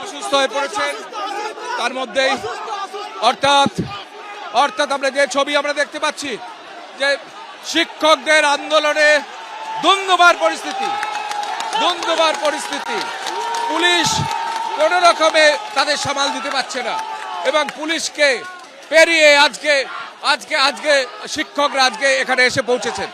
অসুস্থ হয়ে পড়েছেন তার মধ্যেই অর্থাৎ আমরা যে ছবি আমরা দেখতে পাচ্ছি যে শিক্ষকদের আন্দোলনে দুন্দুবার পরিস্থিতি পুলিশ কোন রকমে তাদের সামাল দিতে পারছে না এবং পুলিশকে পেরিয়ে আজকে শিক্ষকরা আজকে এখানে এসে পৌঁছেছেন।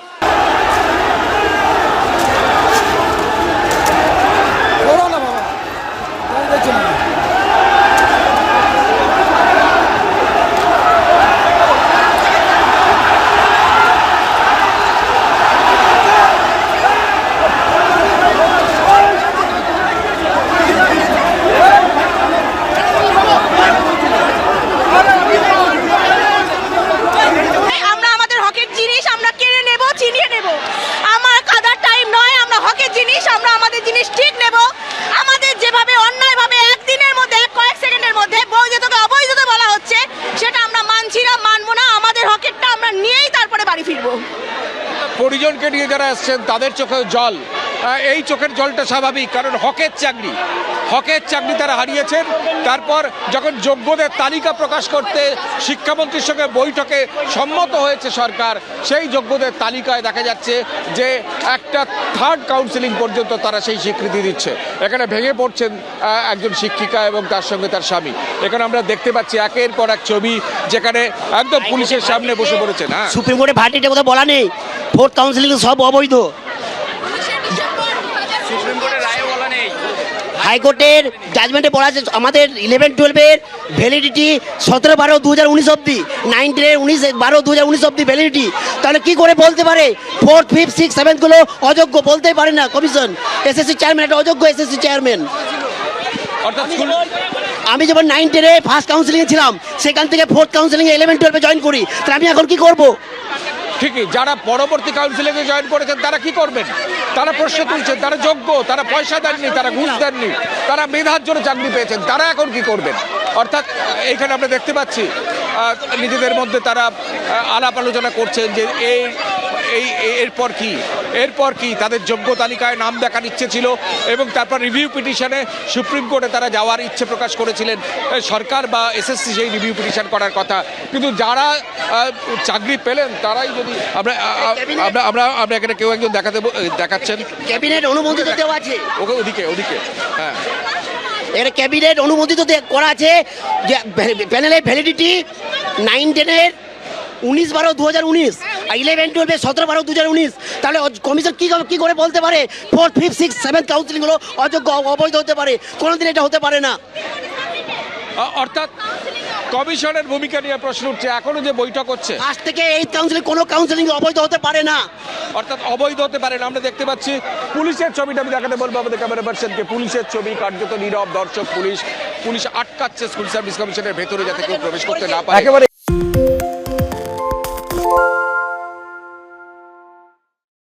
পরিজনকে নিয়ে যারা আসছেন তাদের চোখে জল, এই চোখের জলটা স্বাভাবিক, কারণ হকের চাকরি তারা হারিয়েছেন। তারপর যখন যোগ্যদের তালিকা প্রকাশ করতে শিক্ষামন্ত্রীর সঙ্গে বৈঠকে সম্মত হয়েছে সরকার, সেই যোগ্যদের তালিকায় দেখা যাচ্ছে যে একটা থার্ড কাউন্সিলিং পর্যন্ত তারা সেই স্বীকৃতি দিচ্ছে। এখানে ভেঙে পড়ছেন একজন শিক্ষিকা এবং তার সঙ্গে তার স্বামী। এখানে আমরা দেখতে পাচ্ছি একের পর এক ছবি যেখানে একদম পুলিশের সামনে বসে পড়েছেন। সুপ্রিম কোর্টে ভার্ডিক্টে কথা বলা নেই, ফোর্থ কাউন্সিলিং সব অবৈধ। হাইকোর্টের জাজমেন্টে বলা আছে আমাদের 11-12-এর ভ্যালিডিটি 17-12-2019 অবধি, 9-10-এর 19-12-2019 অবধি ভ্যালিডিটি। তাহলে কি করে বলতে পারে 4th, 5th, 6th, 7th গুলো অযোগ্য? বলতেই পারে না কমিশন। এসএসসি চেয়ারম্যান একটা অযোগ্য এসএসসি চেয়ারম্যান। আমি যখন 9-10-এ ফার্স্ট কাউন্সিলিংয়ে ছিলাম, সেখান থেকে 4th কাউন্সিলিংয়ে 11-12-এ জয়েন করি, তাহলে আমি এখন কি করব? ঠিকই, যারা পরবর্তী কাউন্সিলিংয়ে জয়েন করেছেন তারা কি করবেন? তারা প্রশ্ন তুলছেন, তারা যোগ্য, তারা পয়সা দেননি, তারা ঘুষ দেননি, তারা মেধার জন্য চাকরি পেয়েছেন, তারা এখন কি করবেন? অর্থাৎ এইখানে আমরা দেখতে পাচ্ছি নিজেদের মধ্যে তারা আলাপ আলোচনা করছেন যে এরপর কি তাদের যোগ্য তালিকায় নাম দেখার ইচ্ছে ছিল এবং তারপর রিভিউ পিটিশনে সুপ্রিম কোর্টে তারা যাওয়ার ইচ্ছে প্রকাশ করেছিলেন। সরকার বা এসএসসি সেই রিভিউ পিটিশন করার কথা, কিন্তু যারা চাকরি পেলেন তারাই যদি আমরা এখানে কেউ একজন দেখাচ্ছেন ক্যাবিনেট অনুমোদিত দেওয়া আছে, ওদিকে হ্যাঁ, এর ক্যাবিনেট অনুমোদিত করা আছে যে প্যানেলের ভ্যালিডিটি 9-10-এর 19-12-2019 আর 11-12-এর 17-12-2019। তাহলে কমিশন কি করে বলতে পারে 4th, 5th, 6th, 7th counselling হলো অযোগ্য, অবৈধ হতে পারে? কোনোদিন এটা হতে পারে না। অর্থাৎ কমিশনের ভূমিকা নিয়ে প্রশ্ন উঠছে। এখনো যে বৈঠক হচ্ছে, আজ থেকে 8th কাউন্সিলিং কোনো কাউন্সিলিং অবৈধ হতে পারে না, অর্থাৎ অবৈধ হতে পারে না। আমরা দেখতে পাচ্ছি পুলিশের ছবিটা আমি দেখাতে বলবো আমাদের ক্যামেরা পার্সনকে। পুলিশের ছবি, কার্যত নীরব দর্শক, পুলিশ আটকাচ্ছে স্কুল সার্ভিস কমিশনের ভেতরে যাতে কেউ প্রবেশ করতে না পারে।